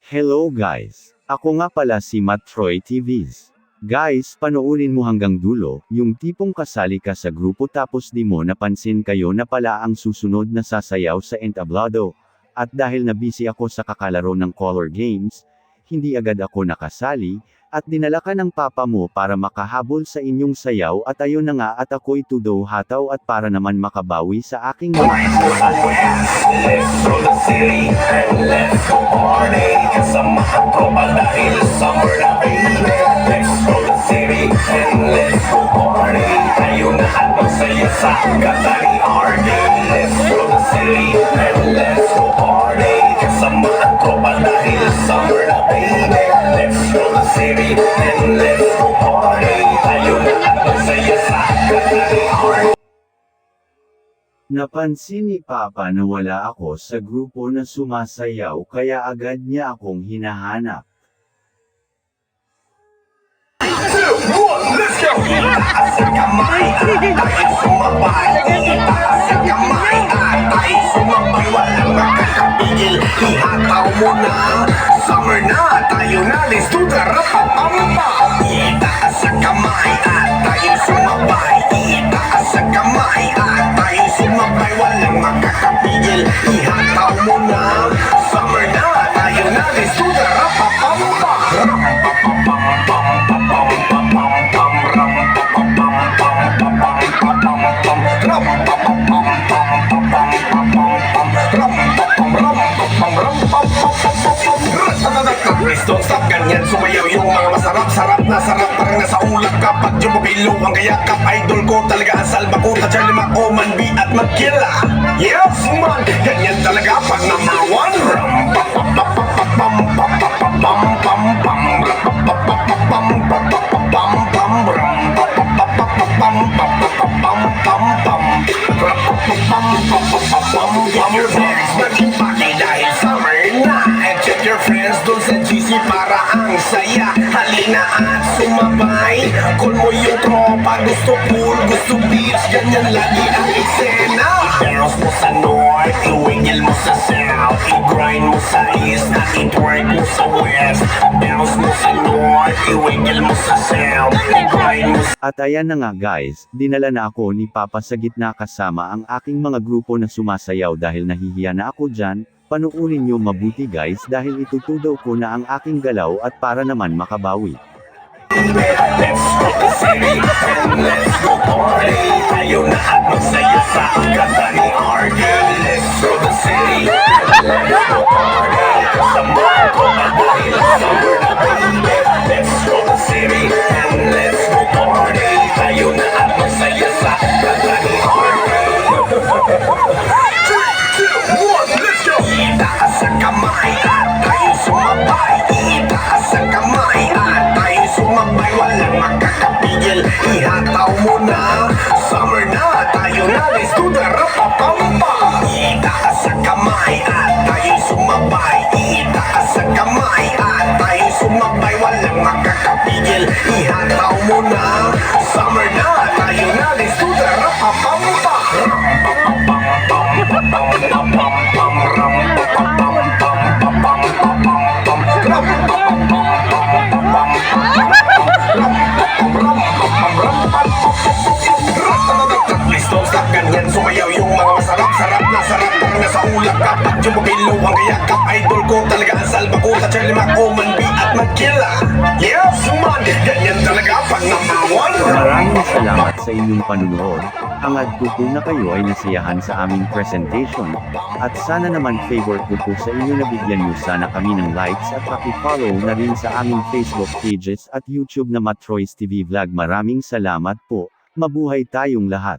Hello guys! Ako nga pala si Matroy TVs. Guys, panoorin mo hanggang dulo, yung tipong kasali ka sa grupo tapos di mo napansin kayo na pala ang susunod na sasayaw sa entablado. At dahil na busy ako sa kakalaro ng color games, hindi agad ako nakasali, at dinala ka ng papa mo para makahabol sa inyong sayaw at ayun na nga at ako'y tudo hataw at para naman makabawi sa aking mga kasalanan. Let's throw the city and let's go party. Kasamahan ko pa dahil summer na baby. Let's throw the city and let's go party. Tayo na at magsaya sa Katari RD. Let's throw the city and let's go party. Kasamahan ko pa dahil summer na baby. Let's throw the city and let's go party. Tayo na at magsaya sa Katari RD. Napansin ni Papa na wala ako sa grupo na sumasayaw kaya agad niya akong hinahanap. Let's go! Itaas ang kamay at sumabay. Itaas ang kamay at sumabay. Walang makakapigil, ihataw mo na. Summer na, tayo na, let's do the rapapamba. Itaas ang kamay at sumabay. Itaas ang kamay at sumabay. Walang makakapigil, ihataw mo na. Summer na, tayo na, let's do the rapapamba. Please don't stop, ganyan sumayaw yung mga masarap-sarap na sarap. Parang nasa ulap kapag jumabilo ang kayakap. Idol ko talaga ang salba ko, Charlie Maco, Manbi at Magkila. Yes man, ganyan talaga pag number one. Get your bags, maging dahil summer na. And check your friends dun sa GC para ang saya. Halina at sumabay, call mo yung tropa. Gusto pool, gusto beach, ganyan lagi ang eksena. I-bounce mo sa north, i-wiggle mo sa south, i-grind mo sa east, at i-twerk mo sa west. Bounce mo sa north, i-wiggle mo sa south, i-grind mo sa... At ayan na nga guys, dinala na ako ni Papa sa gitna kasama ang aking mga grupo na sumasayaw dahil nahihiya na ako dyan. Panuurin nyo mabuti guys dahil itutudo ko na ang aking galaw at para naman makabawi. Let's go the city and let's go party. Tayo na at magsaya sa Katari RD. Let's go the city and let's go party. Kasamahan ko pa dahil summer na baby. Let's go the city and let's go party. Tayo na at magsaya sa Katari RD. 3, 2, 1, let's go! Itaas ang kamay at tayo sumabay. Itaas ang kamay at tayo sumabay. Walang makakapigil, ihataw mo na. Summer na, tayo na, let's do the rapapamba. Itaas ang kamay at tayo sumabay. Itaas ang kamay at tayo sumabay. Walang makakapigil, ihataw mo na. Summer na, tayo na, let's do the rapapamba. Please don't stop, ganyan sumayaw yung mga masarap-sarap na sarap. Parang nasa ulap kapag jumabilo ang kayakap. Idol ko talaga ang salba ko, Charlie Maco, Manbi at Magkila. Yes man, ganyan talaga pag number one. Maraming salamat sa inyong panunood. Hangad ko po na kayo ay nasiyahan sa aming presentation. At sana naman favor ko po sa inyo na bigyan nyo sana kami ng likes at paki-follow na rin sa aming Facebook pages at YouTube na Matroy's TV Vlog. Maraming salamat po. Mabuhay tayong lahat.